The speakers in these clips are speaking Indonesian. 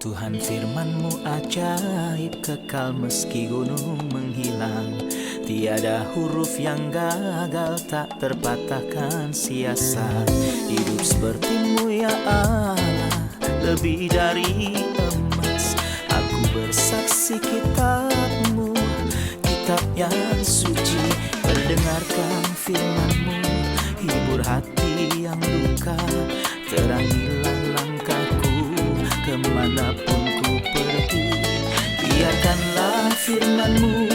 Tuhan firman-Mu ajaib, kekal meski gunung menghilang. Tiada huruf yang gagal, tak terpatahkan siasat. Hidup seperti-Mu ya Allah, lebih dari emas. Aku bersaksi kitab-Mu, kitab yang suci. Mendengarkan firman-Mu, hibur hati yang luka. Terangilah langkahku kemanapun ku pergi. Biarkanlah firman-Mu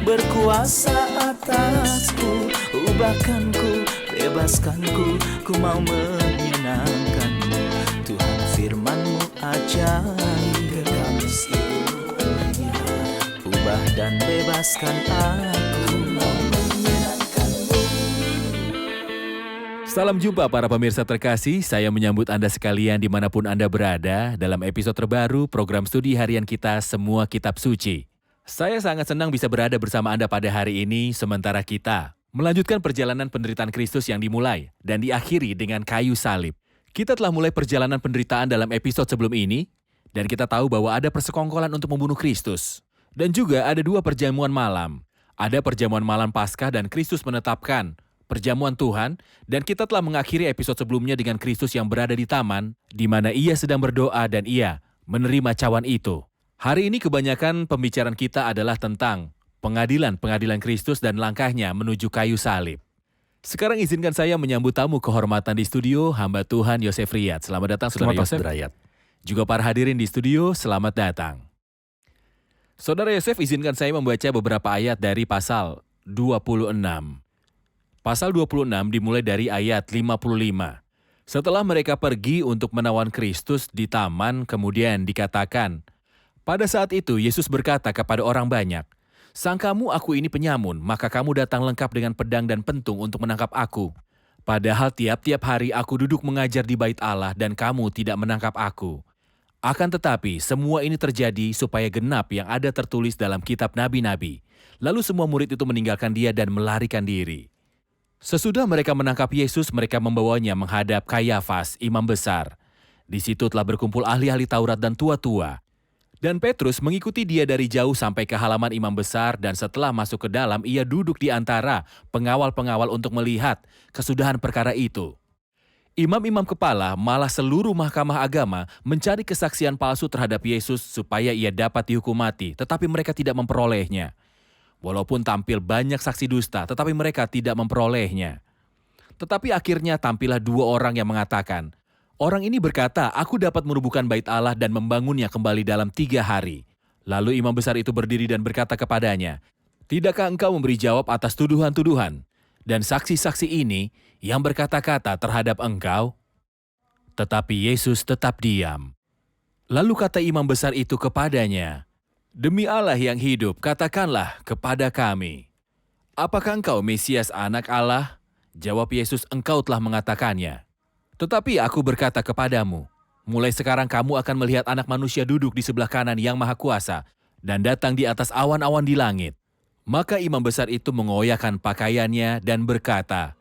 berkuasa atasku. Ubahkanku, bebaskanku, ku mau menyenangkan-Mu. Tuhan firman-Mu ajaib, kekal meski ubah dan bebaskan aku, mau menyenangkan-Mu. Salam jumpa para pemirsa terkasih, saya menyambut Anda sekalian dimanapun Anda berada dalam episode terbaru program studi harian kita Semua Kitab Suci. Saya sangat senang bisa berada bersama Anda pada hari ini sementara kita melanjutkan perjalanan penderitaan Kristus yang dimulai dan diakhiri dengan kayu salib. Kita telah mulai perjalanan penderitaan dalam episode sebelum ini dan kita tahu bahwa ada persekongkolan untuk membunuh Kristus. Dan juga ada dua perjamuan malam. Ada perjamuan malam Paskah dan Kristus menetapkan perjamuan Tuhan, dan kita telah mengakhiri episode sebelumnya dengan Kristus yang berada di taman, di mana ia sedang berdoa dan ia menerima cawan itu. Hari ini kebanyakan pembicaraan kita adalah tentang pengadilan Kristus dan langkahnya menuju kayu salib. Sekarang izinkan saya menyambut tamu kehormatan di studio, hamba Tuhan Yosef Riyad. Selamat datang Saudara Yosef. Juga para hadirin di studio, selamat datang. Saudara Yosef, izinkan saya membaca beberapa ayat dari pasal 26. Pasal 26 dimulai dari ayat 55. Setelah mereka pergi untuk menawan Kristus di taman, kemudian dikatakan, pada saat itu Yesus berkata kepada orang banyak, "Sangkamu aku ini penyamun, maka kamu datang lengkap dengan pedang dan pentung untuk menangkap aku. Padahal tiap-tiap hari aku duduk mengajar di bait Allah dan kamu tidak menangkap aku. Akan tetapi semua ini terjadi supaya genap yang ada tertulis dalam kitab nabi-nabi." Lalu semua murid itu meninggalkan dia dan melarikan diri. Sesudah mereka menangkap Yesus, mereka membawanya menghadap Kayafas, imam besar. Di situ telah berkumpul ahli-ahli Taurat dan tua-tua. Dan Petrus mengikuti dia dari jauh sampai ke halaman imam besar, dan setelah masuk ke dalam, ia duduk di antara pengawal-pengawal untuk melihat kesudahan perkara itu. Imam-imam kepala, malah seluruh mahkamah agama, mencari kesaksian palsu terhadap Yesus supaya ia dapat dihukum mati, tetapi mereka tidak memperolehnya. Walaupun tampil banyak saksi dusta, tetapi mereka tidak memperolehnya. Tetapi akhirnya tampillah dua orang yang mengatakan, orang ini berkata, aku dapat merubuhkan bait Allah dan membangunnya kembali dalam 3 hari. Lalu imam besar itu berdiri dan berkata kepadanya, tidakkah engkau memberi jawab atas tuduhan-tuduhan? Dan saksi-saksi ini yang berkata-kata terhadap engkau? Tetapi Yesus tetap diam. Lalu kata imam besar itu kepadanya, demi Allah yang hidup, katakanlah kepada kami, apakah engkau Mesias anak Allah? Jawab Yesus, engkau telah mengatakannya. Tetapi aku berkata kepadamu, mulai sekarang kamu akan melihat anak manusia duduk di sebelah kanan yang maha kuasa, dan datang di atas awan-awan di langit. Maka imam besar itu mengoyakkan pakaiannya dan berkata,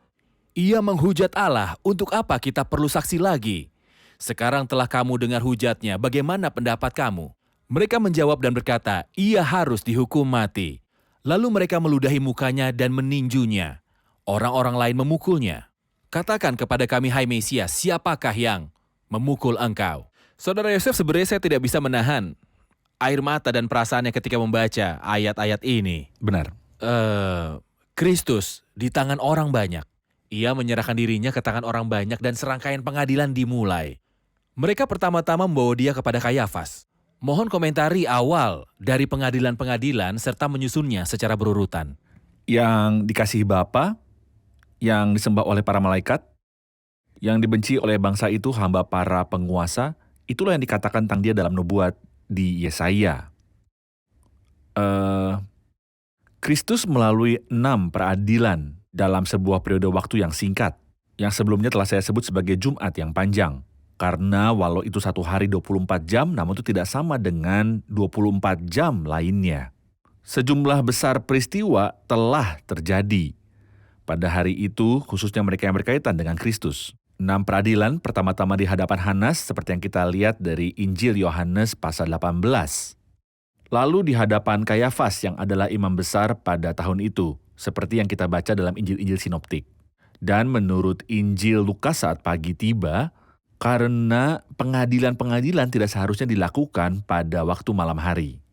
ia menghujat Allah, untuk apa kita perlu saksi lagi? Sekarang telah kamu dengar hujatnya, bagaimana pendapat kamu? Mereka menjawab dan berkata, ia harus dihukum mati. Lalu mereka meludahi mukanya dan meninjunya. Orang-orang lain memukulnya. Katakan kepada kami, hai Mesias, siapakah yang memukul engkau? Saudara Yosef, sebenarnya saya tidak bisa menahan air mata dan perasaannya ketika membaca ayat-ayat ini. Benar. Kristus di tangan orang banyak. Ia menyerahkan dirinya ke tangan orang banyak dan serangkaian pengadilan dimulai. Mereka pertama-tama membawa dia kepada Kayafas. Mohon komentari awal dari pengadilan-pengadilan serta menyusunnya secara berurutan. Yang dikasihi Bapa, yang disembah oleh para malaikat, yang dibenci oleh bangsa itu hamba para penguasa, itulah yang dikatakan tentang dia dalam nubuat di Yesaya. Kristus melalui 6 peradilan dalam sebuah periode waktu yang singkat, yang sebelumnya telah saya sebut sebagai Jumat yang panjang. Karena walau itu 1 hari 24 jam, namun itu tidak sama dengan 24 jam lainnya. Sejumlah besar peristiwa telah terjadi pada hari itu, khususnya mereka yang berkaitan dengan Kristus. 6 peradilan pertama-tama di hadapan Hanas seperti yang kita lihat dari Injil Yohanes pasal 18. Lalu di hadapan Kayafas yang adalah imam besar pada tahun itu, seperti yang kita baca dalam Injil-Injil sinoptik. Dan menurut Injil Lukas saat pagi tiba, karena pengadilan-pengadilan tidak seharusnya dilakukan pada waktu malam hari.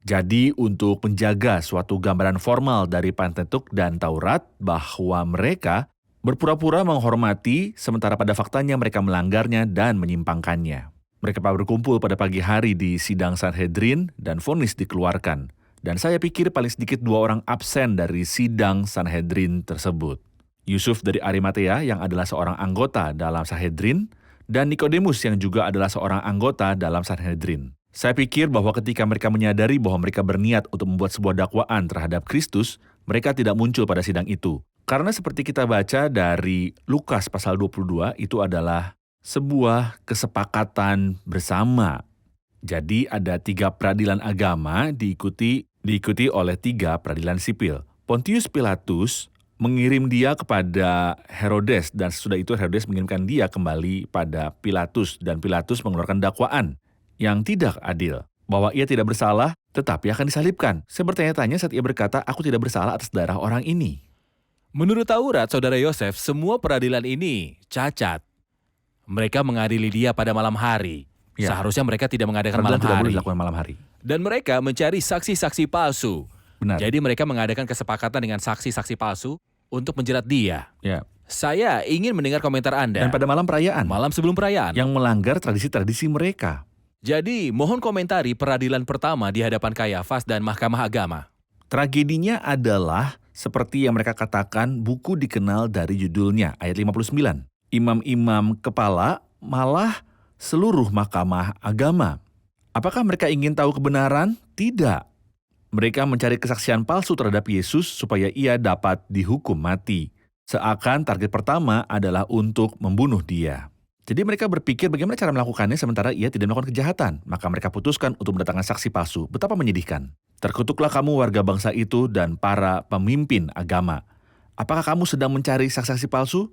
Jadi untuk menjaga suatu gambaran formal dari Pentateuch dan Taurat bahwa mereka berpura-pura menghormati sementara pada faktanya mereka melanggarnya dan menyimpangkannya. Mereka berkumpul pada pagi hari di sidang Sanhedrin dan vonis dikeluarkan. Dan saya pikir paling sedikit 2 orang absen dari sidang Sanhedrin tersebut. Yusuf dari Arimatea yang adalah seorang anggota dalam Sanhedrin dan Nikodemus yang juga adalah seorang anggota dalam Sanhedrin. Saya pikir bahwa ketika mereka menyadari bahwa mereka berniat untuk membuat sebuah dakwaan terhadap Kristus, mereka tidak muncul pada sidang itu. Karena seperti kita baca dari Lukas pasal 22, itu adalah sebuah kesepakatan bersama. Jadi ada 3 peradilan agama diikuti oleh 3 peradilan sipil. Pontius Pilatus mengirim dia kepada Herodes dan sesudah itu Herodes mengirimkan dia kembali pada Pilatus dan Pilatus mengeluarkan dakwaan yang tidak adil bahwa ia tidak bersalah tetapi akan disalibkan. Saya bertanya-tanya saat ia berkata, "Aku tidak bersalah atas darah orang ini." Menurut Taurat, Saudara Yosef, semua peradilan ini cacat. Mereka mengadili dia pada malam hari. Ya. Seharusnya mereka tidak mengadakan Peradilan malam tidak hari. boleh dilakukan malam hari. Dan mereka mencari saksi-saksi palsu. Benar. Jadi mereka mengadakan kesepakatan dengan saksi-saksi palsu untuk menjerat dia. Ya. Saya ingin mendengar komentar Anda. Dan pada malam perayaan malam sebelum perayaan. yang melanggar tradisi-tradisi mereka. Jadi, mohon komentari peradilan pertama di hadapan Kayafas dan Mahkamah Agama. Tragedinya adalah seperti yang mereka katakan buku dikenal dari judulnya, ayat 59. Imam-imam kepala malah seluruh mahkamah agama. Apakah mereka ingin tahu kebenaran? Tidak. Mereka mencari kesaksian palsu terhadap Yesus supaya ia dapat dihukum mati. Seakan target pertama adalah untuk membunuh dia. Jadi mereka berpikir bagaimana cara melakukannya sementara ia tidak melakukan kejahatan. Maka mereka putuskan untuk mendatangkan saksi palsu. Betapa menyedihkan. Terkutuklah kamu warga bangsa itu dan para pemimpin agama. Apakah kamu sedang mencari saksi-saksi palsu?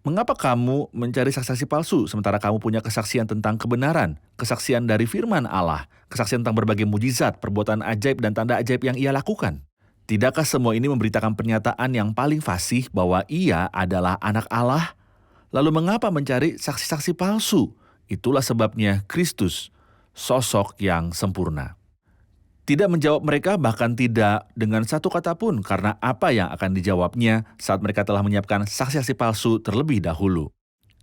Mengapa kamu mencari saksi-saksi palsu sementara kamu punya kesaksian tentang kebenaran, kesaksian dari firman Allah, kesaksian tentang berbagai mujizat, perbuatan ajaib dan tanda ajaib yang ia lakukan? Tidakkah semua ini memberitakan pernyataan yang paling fasih bahwa ia adalah anak Allah? Lalu mengapa mencari saksi-saksi palsu? Itulah sebabnya Kristus, sosok yang sempurna. Tidak menjawab mereka bahkan tidak dengan satu kata pun karena apa yang akan dijawabnya saat mereka telah menyiapkan saksi-saksi palsu terlebih dahulu.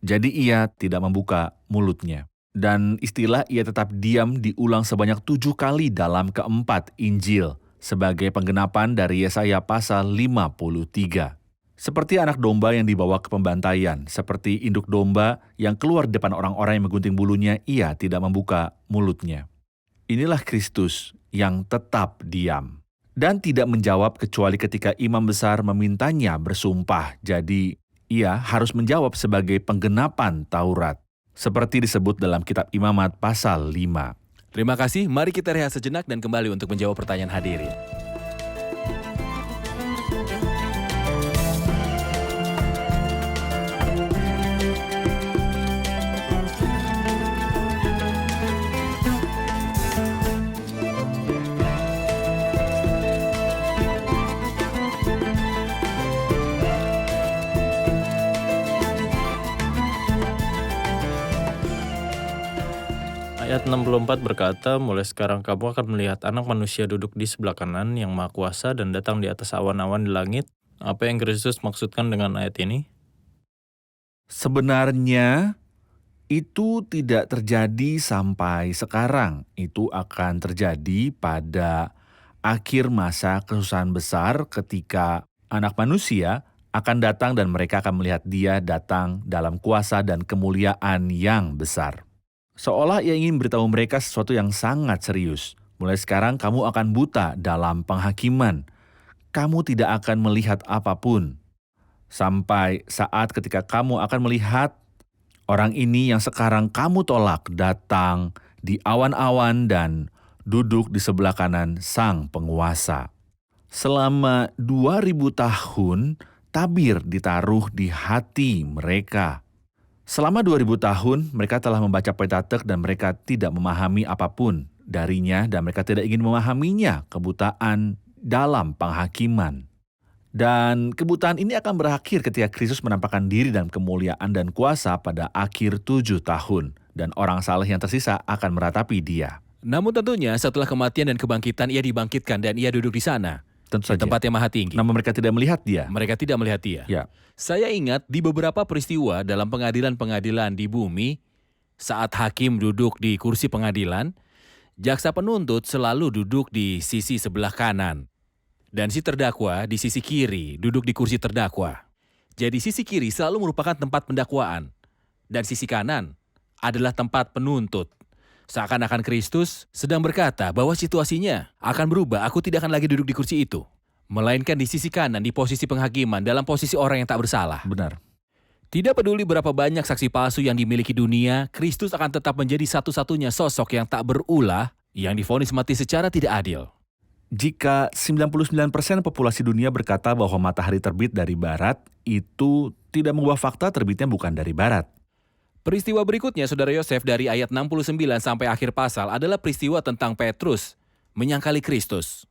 Jadi ia tidak membuka mulutnya. Dan istilah ia tetap diam diulang sebanyak 7 kali dalam keempat Injil sebagai penggenapan dari Yesaya pasal 53. Seperti anak domba yang dibawa ke pembantaian, seperti induk domba yang keluar di depan orang-orang yang menggunting bulunya, ia tidak membuka mulutnya. Inilah Kristus yang tetap diam dan tidak menjawab kecuali ketika imam besar memintanya bersumpah. Jadi ia harus menjawab sebagai penggenapan Taurat, seperti disebut dalam kitab Imamat pasal 5. Terima kasih, mari kita rehat sejenak dan kembali untuk menjawab pertanyaan hadirin. Ayat 64 berkata, mulai sekarang kamu akan melihat anak manusia duduk di sebelah kanan yang maha kuasa dan datang di atas awan-awan di langit. Apa yang Kristus maksudkan dengan ayat ini? Sebenarnya itu tidak terjadi sampai sekarang. Itu akan terjadi pada akhir masa kesusahan besar ketika anak manusia akan datang dan mereka akan melihat dia datang dalam kuasa dan kemuliaan yang besar. Seolah ia ingin beritahu mereka sesuatu yang sangat serius. Mulai sekarang kamu akan buta dalam penghakiman. Kamu tidak akan melihat apapun. Sampai saat ketika kamu akan melihat orang ini yang sekarang kamu tolak datang di awan-awan dan duduk di sebelah kanan sang penguasa. Selama 2000 tahun, tabir ditaruh di hati mereka. Selama 2000 tahun, mereka telah membaca Pentatek dan mereka tidak memahami apapun darinya dan mereka tidak ingin memahaminya, kebutaan dalam penghakiman. Dan kebutaan ini akan berakhir ketika Kristus menampakkan diri dalam kemuliaan dan kuasa pada akhir 7 tahun. Dan orang saleh yang tersisa akan meratapi dia. Namun tentunya setelah kematian dan kebangkitan ia dibangkitkan dan ia duduk di sana. Tentu Di saja. tempat yang maha tinggi. Namun mereka tidak melihat dia. Mereka tidak melihat dia. Ya, Saya ingat di beberapa peristiwa dalam pengadilan-pengadilan di bumi, saat hakim duduk di kursi pengadilan, jaksa penuntut selalu duduk di sisi sebelah kanan. Dan si terdakwa di sisi kiri, duduk di kursi terdakwa. Jadi sisi kiri selalu merupakan tempat pendakwaan. Dan sisi kanan adalah tempat penuntut. Seakan-akan Kristus sedang berkata bahwa situasinya akan berubah, aku tidak akan lagi duduk di kursi itu. Melainkan di sisi kanan, di posisi penghakiman, dalam posisi orang yang tak bersalah. benar. Tidak peduli berapa banyak saksi palsu yang dimiliki dunia, Kristus akan tetap menjadi satu-satunya sosok yang tak berulah, yang divonis mati secara tidak adil. Jika 99% populasi dunia berkata bahwa matahari terbit dari barat, itu tidak mengubah fakta terbitnya bukan dari barat. Peristiwa berikutnya, Saudara Yosef, dari ayat 69 sampai akhir pasal adalah peristiwa tentang Petrus menyangkali Kristus.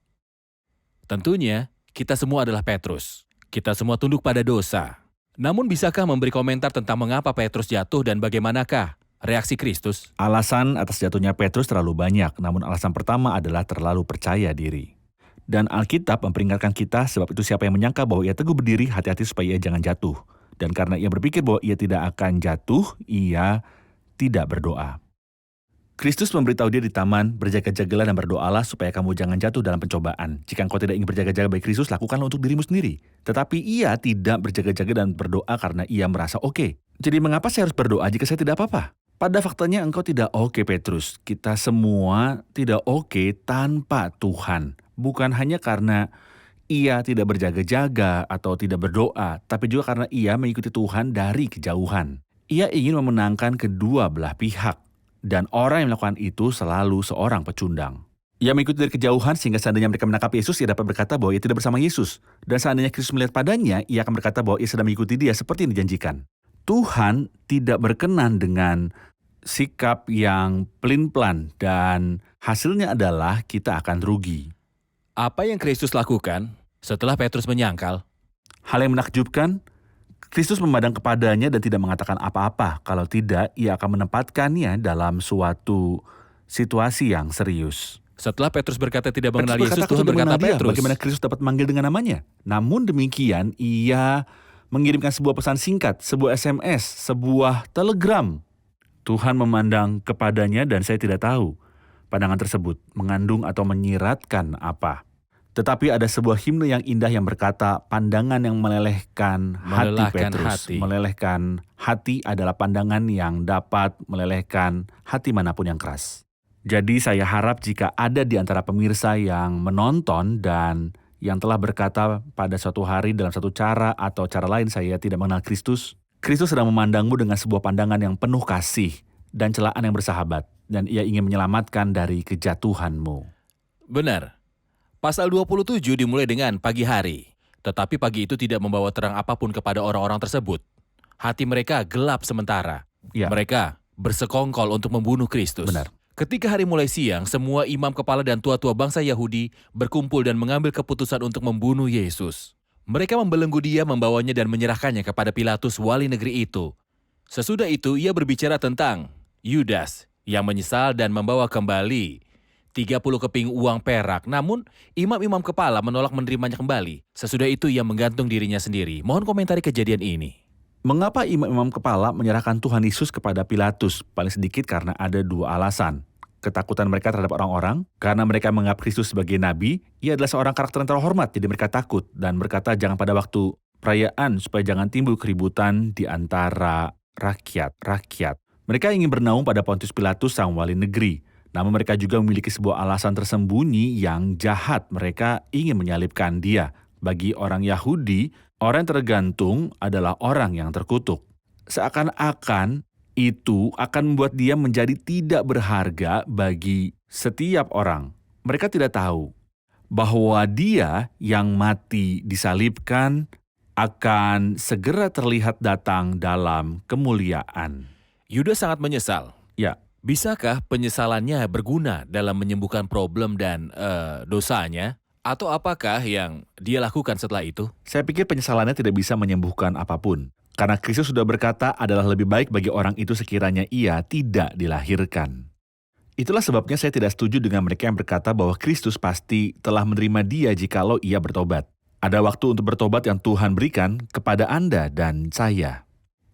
Tentunya, kita semua adalah Petrus. Kita semua tunduk pada dosa. Namun bisakah memberi komentar tentang mengapa Petrus jatuh dan bagaimanakah reaksi Kristus? Alasan atas jatuhnya Petrus terlalu banyak, namun alasan pertama adalah terlalu percaya diri. Dan Alkitab memperingatkan kita sebab itu siapa yang menyangka bahwa ia teguh berdiri, hati-hati supaya ia jangan jatuh. Dan karena ia berpikir bahwa ia tidak akan jatuh, ia tidak berdoa. Kristus memberitahu dia di taman, berjaga-jagalah dan berdoalah supaya kamu jangan jatuh dalam pencobaan. Jika engkau tidak ingin berjaga-jaga bagi Kristus, lakukanlah untuk dirimu sendiri. Tetapi ia tidak berjaga-jaga dan berdoa karena ia merasa oke. Jadi mengapa saya harus berdoa jika saya tidak apa-apa? Pada faktanya engkau tidak oke, Petrus. Kita semua tidak oke tanpa Tuhan. Bukan hanya karena ia tidak berjaga-jaga atau tidak berdoa, tapi juga karena ia mengikuti Tuhan dari kejauhan. Ia ingin memenangkan kedua belah pihak. Dan orang yang melakukan itu selalu seorang pecundang. Ia mengikuti dari kejauhan sehingga seandainya mereka menangkap Yesus, ia dapat berkata bahwa ia tidak bersama Yesus. Dan seandainya Kristus melihat padanya, ia akan berkata bahwa ia sedang mengikuti dia seperti yang dijanjikan. Tuhan tidak berkenan dengan sikap yang pelin-pelan dan hasilnya adalah kita akan rugi. Apa yang Kristus lakukan setelah Petrus menyangkal? Hal yang menakjubkan, Kristus memandang kepadanya dan tidak mengatakan apa-apa. Kalau tidak, ia akan menempatkannya dalam suatu situasi yang serius. Setelah Petrus berkata tidak Petrus mengenal Yesus, berkata, "Aku Tuhan tidak berkata mengenal dia." Petrus. Bagaimana Kristus dapat memanggil dengan namanya? Namun demikian, ia mengirimkan sebuah pesan singkat, sebuah SMS, sebuah telegram. Tuhan memandang kepadanya dan saya tidak tahu pandangan tersebut mengandung atau menyiratkan apa. Tetapi ada sebuah himne yang indah yang berkata, pandangan yang melelehkan hati Melelahkan Petrus. hati. Melelehkan hati adalah pandangan yang dapat melelehkan hati manapun yang keras. Jadi saya harap jika ada di antara pemirsa yang menonton dan yang telah berkata pada suatu hari dalam satu cara atau cara lain saya tidak mengenal Kristus, Kristus sedang memandangmu dengan sebuah pandangan yang penuh kasih dan celaan yang bersahabat. Dan ia ingin menyelamatkan dari kejatuhanmu. Benar. Pasal 27 dimulai dengan pagi hari. Tetapi pagi itu tidak membawa terang apapun kepada orang-orang tersebut. Hati mereka gelap sementara. Ya. Mereka bersekongkol untuk membunuh Kristus. Benar. Ketika hari mulai siang, semua imam kepala dan tua-tua bangsa Yahudi berkumpul dan mengambil keputusan untuk membunuh Yesus. Mereka membelenggu dia, membawanya dan menyerahkannya kepada Pilatus, wali negeri itu. Sesudah itu ia berbicara tentang Yudas yang menyesal dan membawa kembali 30 keping uang perak. Namun, imam-imam kepala menolak menerimanya kembali. Sesudah itu ia menggantung dirinya sendiri. Mohon komentari kejadian ini. Mengapa imam-imam kepala menyerahkan Tuhan Yesus kepada Pilatus? Paling sedikit karena ada dua alasan. Ketakutan mereka terhadap orang-orang, karena mereka menganggap Kristus sebagai nabi, ia adalah seorang karakter yang terhormat, jadi mereka takut dan berkata jangan pada waktu perayaan supaya jangan timbul keributan di antara rakyat. Mereka ingin bernaung pada Pontius Pilatus sang wali negeri. Namun mereka juga memiliki sebuah alasan tersembunyi yang jahat. Mereka ingin menyalibkan dia. Bagi orang Yahudi, orang yang tergantung adalah orang yang terkutuk. Seakan-akan itu akan membuat dia menjadi tidak berharga bagi setiap orang. Mereka tidak tahu bahwa dia yang mati disalibkan akan segera terlihat datang dalam kemuliaan. Yudas sangat menyesal. Ya, Bisakah penyesalannya berguna dalam menyembuhkan problem dan dosanya? Atau apakah yang dia lakukan setelah itu? saya pikir penyesalannya tidak bisa menyembuhkan apapun. Karena Kristus sudah berkata adalah lebih baik bagi orang itu sekiranya ia tidak dilahirkan. Itulah sebabnya saya tidak setuju dengan mereka yang berkata bahwa Kristus pasti telah menerima dia jikalau ia bertobat. Ada waktu untuk bertobat yang Tuhan berikan kepada Anda dan saya.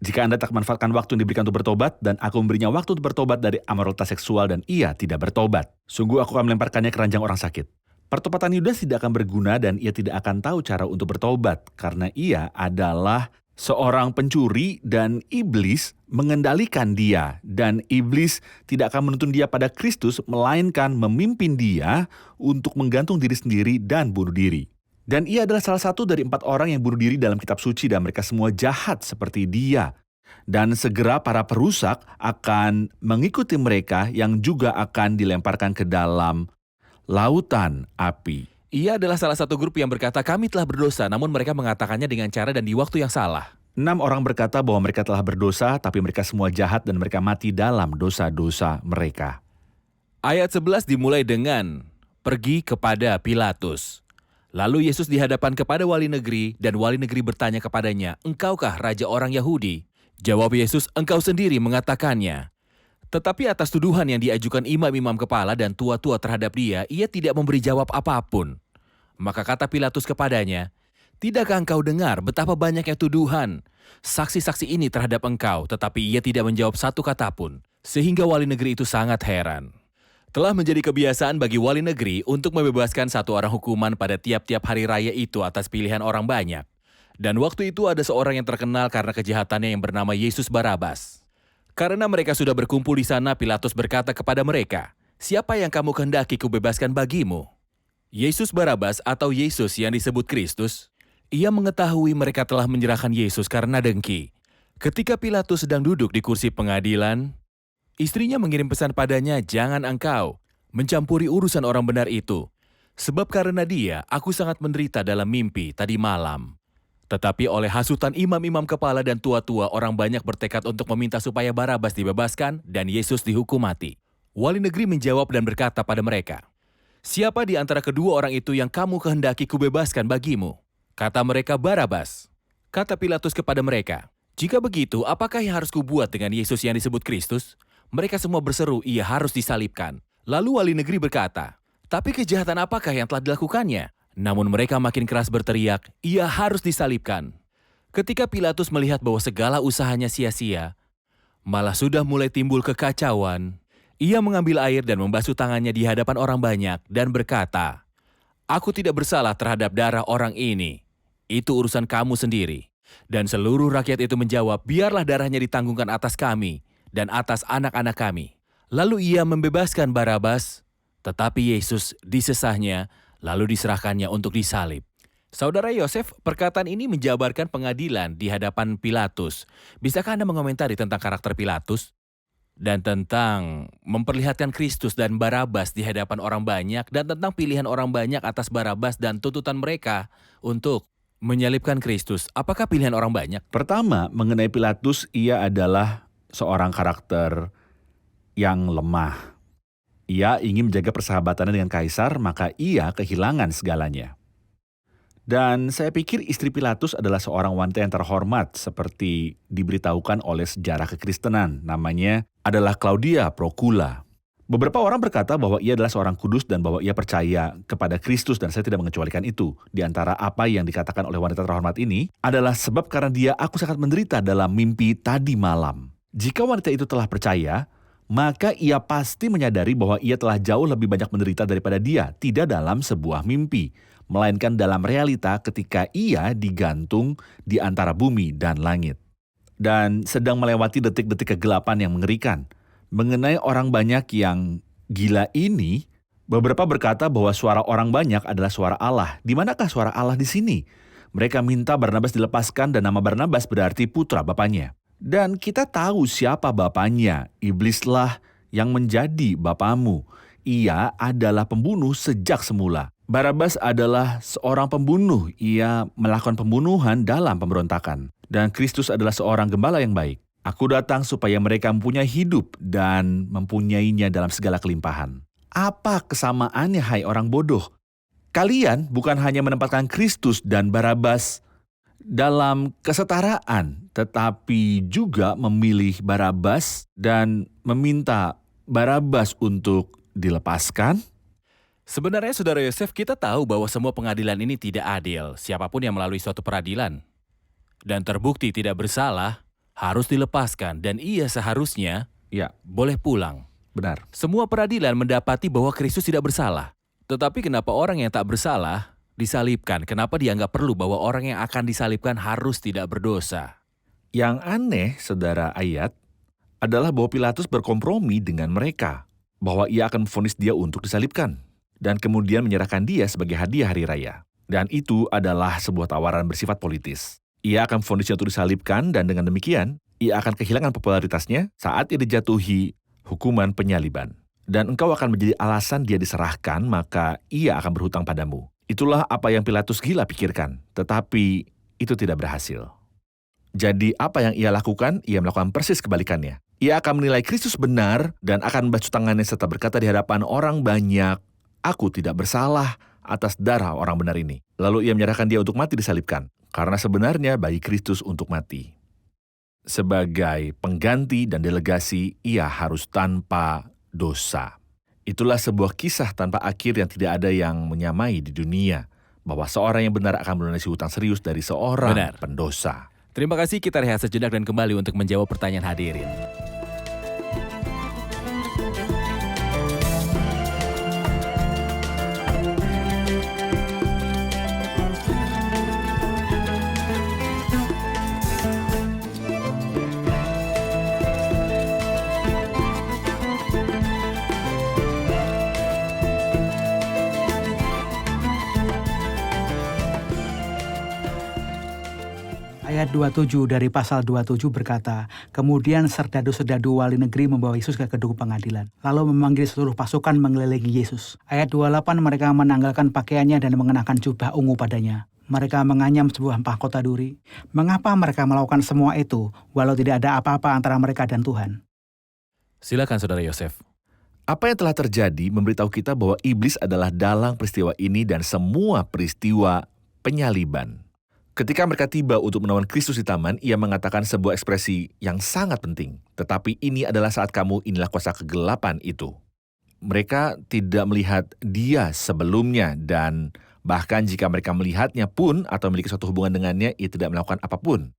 Jika Anda tak memanfaatkan waktu yang diberikan untuk bertobat, dan aku memberinya waktu untuk bertobat dari amoralitas seksual dan ia tidak bertobat, sungguh aku akan melemparkannya ke ranjang orang sakit. Pertobatan Yudas tidak akan berguna dan ia tidak akan tahu cara untuk bertobat, karena ia adalah seorang pencuri dan iblis mengendalikan dia. Dan iblis tidak akan menuntun dia pada Kristus, melainkan memimpin dia untuk menggantung diri sendiri dan bunuh diri. Dan ia adalah salah satu dari 4 orang yang bunuh diri dalam kitab suci dan mereka semua jahat seperti dia. Dan segera para perusak akan mengikuti mereka yang juga akan dilemparkan ke dalam lautan api. Ia adalah salah satu grup yang berkata kami telah berdosa, namun mereka mengatakannya dengan cara dan di waktu yang salah. 6 orang berkata bahwa mereka telah berdosa, tapi mereka semua jahat dan mereka mati dalam dosa-dosa mereka. Ayat 11 dimulai dengan pergi kepada Pilatus. Lalu Yesus dihadapan kepada wali negeri dan wali negeri bertanya kepadanya, "Engkaukah raja orang Yahudi?" Jawab Yesus, "Engkau sendiri mengatakannya." Tetapi atas tuduhan yang diajukan imam-imam kepala dan tua-tua terhadap dia, ia tidak memberi jawab apapun. Maka kata Pilatus kepadanya, "Tidakkah engkau dengar betapa banyaknya tuduhan saksi-saksi ini terhadap engkau?" Tetapi ia tidak menjawab satu kata pun, sehingga wali negeri itu sangat heran. Telah menjadi kebiasaan bagi wali negeri untuk membebaskan satu orang hukuman pada tiap-tiap hari raya itu atas pilihan orang banyak. Dan waktu itu ada seorang yang terkenal karena kejahatannya yang bernama Yesus Barabas. Karena mereka sudah berkumpul di sana, Pilatus berkata kepada mereka, "Siapa yang kamu kehendaki kubebaskan bagimu?" Yesus Barabas atau Yesus yang disebut Kristus, ia mengetahui mereka telah menyerahkan Yesus karena dengki. Ketika Pilatus sedang duduk di kursi pengadilan, istrinya mengirim pesan padanya, "Jangan engkau mencampuri urusan orang benar itu. Sebab karena dia, aku sangat menderita dalam mimpi tadi malam." Tetapi oleh hasutan imam-imam kepala dan tua-tua, orang banyak bertekad untuk meminta supaya Barabas dibebaskan dan Yesus dihukum mati. Wali negeri menjawab dan berkata pada mereka, "Siapa di antara kedua orang itu yang kamu kehendaki kubebaskan bagimu?" Kata mereka, "Barabas." Kata Pilatus kepada mereka, "Jika begitu, apakah yang harus kubuat dengan Yesus yang disebut Kristus?" Mereka semua berseru, "Ia harus disalibkan." Lalu wali negeri berkata, "Tapi kejahatan apakah yang telah dilakukannya?" Namun mereka makin keras berteriak, "Ia harus disalibkan." Ketika Pilatus melihat bahwa segala usahanya sia-sia, malah sudah mulai timbul kekacauan, ia mengambil air dan membasuh tangannya di hadapan orang banyak dan berkata, "Aku tidak bersalah terhadap darah orang ini. Itu urusan kamu sendiri." Dan seluruh rakyat itu menjawab, "Biarlah darahnya ditanggungkan atas kami dan atas anak-anak kami." Lalu ia membebaskan Barabas, tetapi Yesus disesahnya, lalu diserahkannya untuk disalib. Saudara Yosef, perkataan ini menjabarkan pengadilan di hadapan Pilatus. Bisakah Anda mengomentari tentang karakter Pilatus? Dan tentang memperlihatkan Kristus dan Barabas di hadapan orang banyak, dan tentang pilihan orang banyak atas Barabas dan tuntutan mereka untuk menyalibkan Kristus. Apakah pilihan orang banyak? Pertama, mengenai Pilatus, ia adalah seorang karakter yang lemah. Ia ingin menjaga persahabatannya dengan Kaisar, maka ia kehilangan segalanya. Dan saya pikir istri Pilatus adalah seorang wanita yang terhormat seperti diberitahukan oleh sejarah kekristenan. Namanya adalah Claudia Procula. Beberapa orang berkata bahwa ia adalah seorang kudus dan bahwa ia percaya kepada Kristus, dan saya tidak mengecualikan itu. Di antara apa yang dikatakan oleh wanita terhormat ini adalah sebab karena dia, aku sangat menderita dalam mimpi tadi malam. Jika wanita itu telah percaya, maka ia pasti menyadari bahwa ia telah jauh lebih banyak menderita daripada dia, tidak dalam sebuah mimpi, melainkan dalam realita ketika ia digantung di antara bumi dan langit. Dan sedang melewati detik-detik kegelapan yang mengerikan. Mengenai orang banyak yang gila ini, beberapa berkata bahwa suara orang banyak adalah suara Allah. Di manakah suara Allah di sini? Mereka minta Barnabas dilepaskan dan nama Barnabas berarti putra bapaknya. Dan kita tahu siapa bapaknya, iblislah yang menjadi bapamu. Ia adalah pembunuh sejak semula. Barabas adalah seorang pembunuh. Ia melakukan pembunuhan dalam pemberontakan. Dan Kristus adalah seorang gembala yang baik. Aku datang supaya mereka mempunyai hidup dan mempunyainya dalam segala kelimpahan. Apa kesamaannya, hai orang bodoh? Kalian bukan hanya menempatkan Kristus dan Barabas dalam kesetaraan, tetapi juga memilih Barabas dan meminta Barabas untuk dilepaskan. Sebenarnya Saudara Yosef, kita tahu bahwa semua pengadilan ini tidak adil. Siapapun yang melalui suatu peradilan dan terbukti tidak bersalah harus dilepaskan dan ia seharusnya Ya, boleh pulang. benar. Semua peradilan mendapati bahwa Kristus tidak bersalah. Tetapi kenapa orang yang tak bersalah disalibkan? Kenapa dianggap perlu bahwa orang yang akan disalibkan harus tidak berdosa? Yang aneh, saudara Ayat, adalah bahwa Pilatus berkompromi dengan mereka, bahwa ia akan memvonis dia untuk disalibkan, dan kemudian menyerahkan dia sebagai hadiah hari raya. Dan itu adalah sebuah tawaran bersifat politis. Ia akan memvonisnya untuk disalibkan, dan dengan demikian, ia akan kehilangan popularitasnya saat ia dijatuhi hukuman penyaliban. Dan engkau akan menjadi alasan dia diserahkan, maka ia akan berhutang padamu. Itulah apa yang Pilatus gila pikirkan, tetapi itu tidak berhasil. Jadi apa yang ia lakukan? Ia melakukan persis kebalikannya. Ia akan menilai Kristus benar dan akan membasuh tangannya serta berkata di hadapan orang banyak, "Aku tidak bersalah atas darah orang benar ini." Lalu ia menyerahkan dia untuk mati disalibkan, karena sebenarnya bagi Kristus untuk mati. Sebagai pengganti dan delegasi, ia harus tanpa dosa. Itulah sebuah kisah tanpa akhir yang tidak ada yang menyamai di dunia, bahwa seorang yang benar akan melunasi hutang serius dari seorang Benar. pendosa. Terima kasih, kita rehat sejenak dan kembali untuk menjawab pertanyaan hadirin. Ayat 27 dari pasal 27 berkata, kemudian serdadu-serdadu wali negeri membawa Yesus ke gedung pengadilan, lalu memanggil seluruh pasukan mengelilingi Yesus. Ayat 28, mereka menanggalkan pakaiannya dan mengenakan jubah ungu padanya. Mereka menganyam sebuah mahkota duri. Mengapa mereka melakukan semua itu, walau tidak ada apa-apa antara mereka dan Tuhan? Silakan Saudara Yosef. Apa yang telah terjadi memberitahu kita bahwa iblis adalah dalang peristiwa ini dan semua peristiwa penyaliban. Ketika mereka tiba untuk menawan Kristus di taman, ia mengatakan sebuah ekspresi yang sangat penting. Tetapi ini adalah saat kamu, inilah kuasa kegelapan itu. Mereka tidak melihat dia sebelumnya, dan bahkan jika mereka melihatnya pun atau memiliki suatu hubungan dengannya, ia tidak melakukan apapun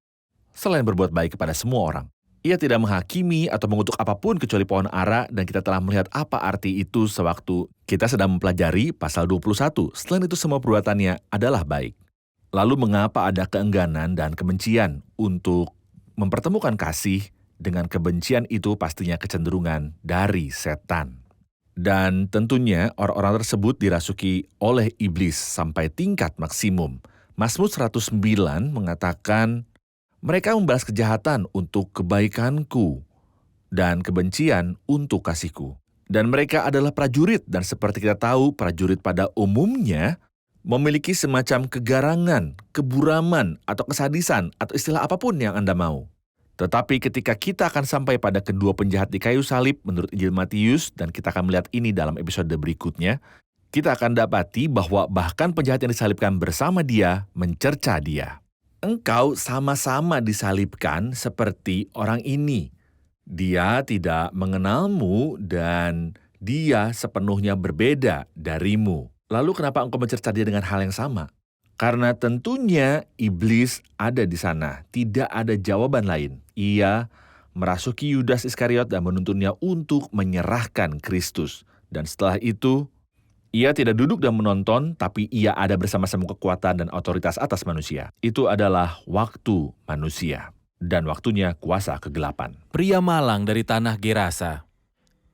selain berbuat baik kepada semua orang. Ia tidak menghakimi atau mengutuk apapun kecuali pohon ara, dan kita telah melihat apa arti itu sewaktu kita sedang mempelajari pasal 21. Selain itu semua perbuatannya adalah baik. Lalu mengapa ada keengganan dan kebencian untuk mempertemukan kasih dengan kebencian itu pastinya kecenderungan dari setan. Dan tentunya orang-orang tersebut dirasuki oleh iblis sampai tingkat maksimum. Mazmur 109 mengatakan, mereka membalas kejahatan untuk kebaikanku dan kebencian untuk kasihku. Dan mereka adalah prajurit, dan seperti kita tahu, prajurit pada umumnya memiliki semacam kegarangan, keburaman, atau kesadisan, atau istilah apapun yang Anda mau. Tetapi ketika kita akan sampai pada kedua penjahat di kayu salib menurut Injil Matius, dan kita akan melihat ini dalam episode berikutnya, kita akan dapati bahwa bahkan penjahat yang disalibkan bersama dia mencerca dia. Engkau sama-sama disalibkan seperti orang ini. Dia tidak mengenalmu dan dia sepenuhnya berbeda darimu. Lalu kenapa engkau mencerca dia dengan hal yang sama? Karena tentunya iblis ada di sana. Tidak ada jawaban lain. Ia merasuki Yudas Iskariot dan menuntunnya untuk menyerahkan Kristus. Dan setelah itu, ia tidak duduk dan menonton, tapi ia ada bersama-sama kekuatan dan otoritas atas manusia. Itu adalah waktu manusia. Dan waktunya kuasa kegelapan. Pria malang dari tanah Gerasa.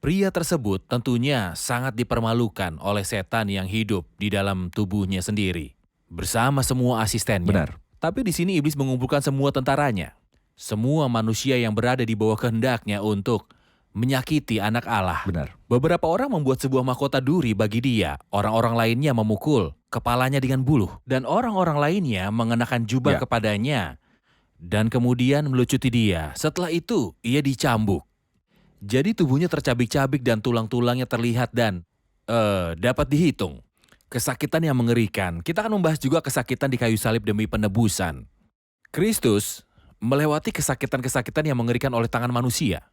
Pria tersebut tentunya sangat dipermalukan oleh setan yang hidup di dalam tubuhnya sendiri, bersama semua asistennya. Benar. Tapi di sini iblis mengumpulkan semua tentaranya, semua manusia yang berada di bawah kehendaknya untuk menyakiti anak Allah. Benar. Beberapa orang membuat sebuah mahkota duri bagi dia. Orang-orang lainnya memukul kepalanya dengan buluh. Dan orang-orang lainnya mengenakan jubah Ya. kepadanya. Dan kemudian melucuti dia. Setelah itu, ia dicambuk. Jadi tubuhnya tercabik-cabik dan tulang-tulangnya terlihat dan dapat dihitung. Kesakitan yang mengerikan. Kita akan membahas juga kesakitan di kayu salib demi penebusan. Kristus melewati kesakitan-kesakitan yang mengerikan oleh tangan manusia.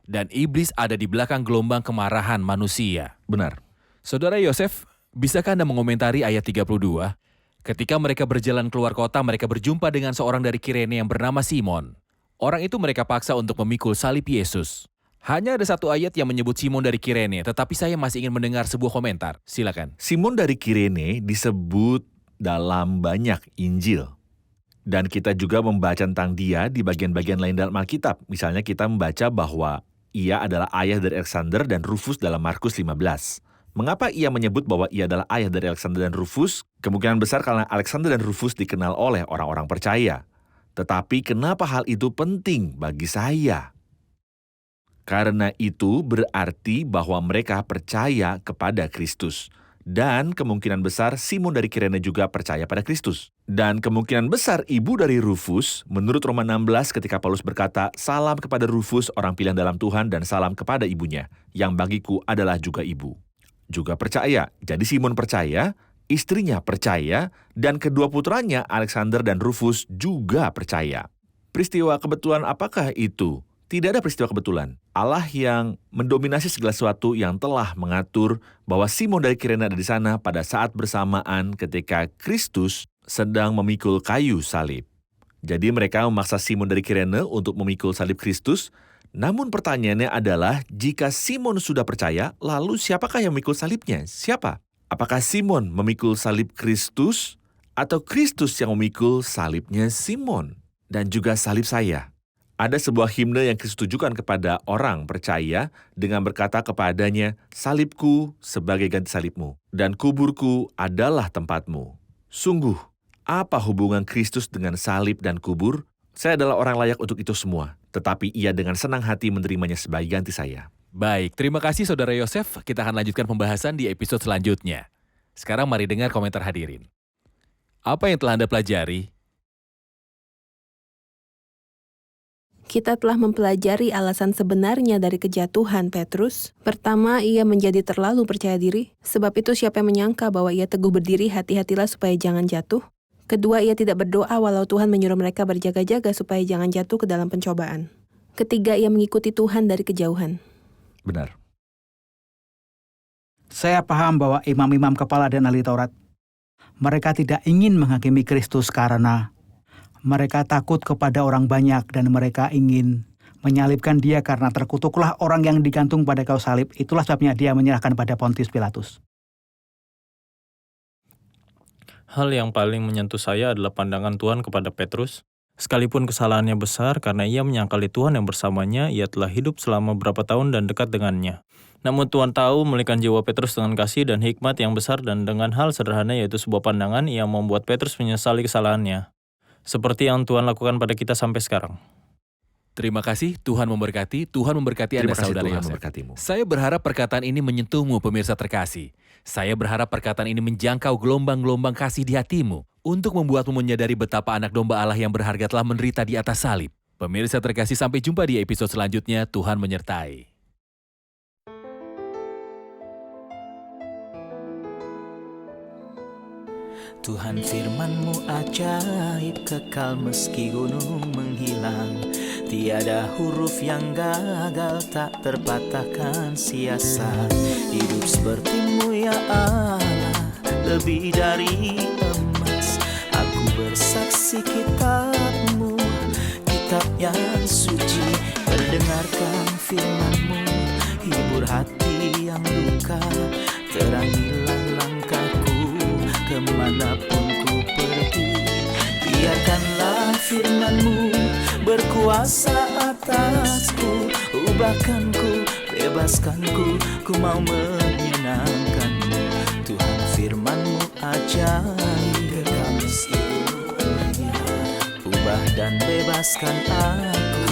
Dan iblis ada di belakang gelombang kemarahan manusia. Benar. Saudara Yosef, bisakah Anda mengomentari ayat 32? Ketika mereka berjalan keluar kota, mereka berjumpa dengan seorang dari Kirene yang bernama Simon. Orang itu mereka paksa untuk memikul salib Yesus. Hanya ada satu ayat yang menyebut Simon dari Kirene, tetapi saya masih ingin mendengar sebuah komentar. Silakan. Simon dari Kirene disebut dalam banyak Injil. Dan kita juga membaca tentang dia di bagian-bagian lain dalam Alkitab. Misalnya kita membaca bahwa ia adalah ayah dari Alexander dan Rufus dalam Markus 15. Mengapa ia menyebut bahwa ia adalah ayah dari Alexander dan Rufus? Kemungkinan besar karena Alexander dan Rufus dikenal oleh orang-orang percaya. Tetapi kenapa hal itu penting bagi saya? Karena itu berarti bahwa mereka percaya kepada Kristus. Dan kemungkinan besar Simon dari Kirene juga percaya pada Kristus. Dan kemungkinan besar ibu dari Rufus, menurut Roma 16 ketika Paulus berkata, "Salam kepada Rufus, orang pilihan dalam Tuhan, dan salam kepada ibunya, yang bagiku adalah juga ibu." Juga percaya. Jadi Simon percaya, istrinya percaya, dan kedua putranya Alexander dan Rufus juga percaya. Peristiwa kebetulan apakah itu? Tidak ada peristiwa kebetulan. Allah yang mendominasi segala sesuatu yang telah mengatur bahwa Simon dari Kirene ada di sana pada saat bersamaan ketika Kristus sedang memikul kayu salib. Jadi mereka memaksa Simon dari Kirene untuk memikul salib Kristus. Namun pertanyaannya adalah, jika Simon sudah percaya, lalu siapakah yang memikul salibnya? Siapa? Apakah Simon memikul salib Kristus atau Kristus yang memikul salibnya Simon dan juga salib saya? Ada sebuah himne yang Kristus tujukan kepada orang percaya dengan berkata kepadanya, "Salibku sebagai ganti salibmu, dan kuburku adalah tempatmu." Sungguh, apa hubungan Kristus dengan salib dan kubur? Saya adalah orang layak untuk itu semua, tetapi ia dengan senang hati menerimanya sebagai ganti saya. Baik, terima kasih Saudara Yosef. Kita akan lanjutkan pembahasan di episode selanjutnya. Sekarang mari dengar komentar hadirin. Apa yang telah Anda pelajari? Kita telah mempelajari alasan sebenarnya dari kejatuhan Petrus. Pertama, ia menjadi terlalu percaya diri. Sebab itu siapa yang menyangka bahwa ia teguh berdiri, hati-hatilah supaya jangan jatuh. Kedua, ia tidak berdoa walau Tuhan menyuruh mereka berjaga-jaga supaya jangan jatuh ke dalam pencobaan. Ketiga, ia mengikuti Tuhan dari kejauhan. Benar. Saya paham bahwa imam-imam kepala dan ahli Taurat, mereka tidak ingin menghakimi Kristus karena mereka takut kepada orang banyak dan mereka ingin menyalibkan dia karena terkutuklah orang yang digantung pada kayu salib. Itulah sebabnya dia menyerahkan pada Pontius Pilatus. Hal yang paling menyentuh saya adalah pandangan Tuhan kepada Petrus. Sekalipun kesalahannya besar karena ia menyangkali Tuhan yang bersamanya, ia telah hidup selama beberapa tahun dan dekat dengannya. Namun Tuhan tahu memulihkan jiwa Petrus dengan kasih dan hikmat yang besar, dan dengan hal sederhana yaitu sebuah pandangan yang membuat Petrus menyesali kesalahannya. Seperti yang Tuhan lakukan pada kita sampai sekarang. Terima kasih, Tuhan memberkati. Tuhan memberkati Anda, Terima kasih, Saudara Tuhan Yosef. memberkatimu. Saya berharap perkataan ini menyentuhmu, pemirsa terkasih. Saya berharap perkataan ini menjangkau gelombang-gelombang kasih di hatimu untuk membuatmu menyadari betapa anak domba Allah yang berharga telah menderita di atas salib. Pemirsa terkasih, sampai jumpa di episode selanjutnya. Tuhan menyertai. Tuhan firman-Mu ajaib, kekal meski gunung menghilang. Tiada huruf yang gagal, tak terpatahkan siasat. Hidup seperti-Mu ya Allah, lebih dari emas. Aku bersaksi kitab-Mu, kitab yang suci. Terdengarkan firman-Mu, hibur hati yang luka. Terangilah langkahku kemanapun ku pergi. Biarkanlah firman-Mu berkuasa atasku. Ubahkanku, bebaskanku, ku mau menyenangkan-Mu. Tuhan firman-Mu ajaib, kekal meski gunung menghilang. Ubah dan bebaskan aku.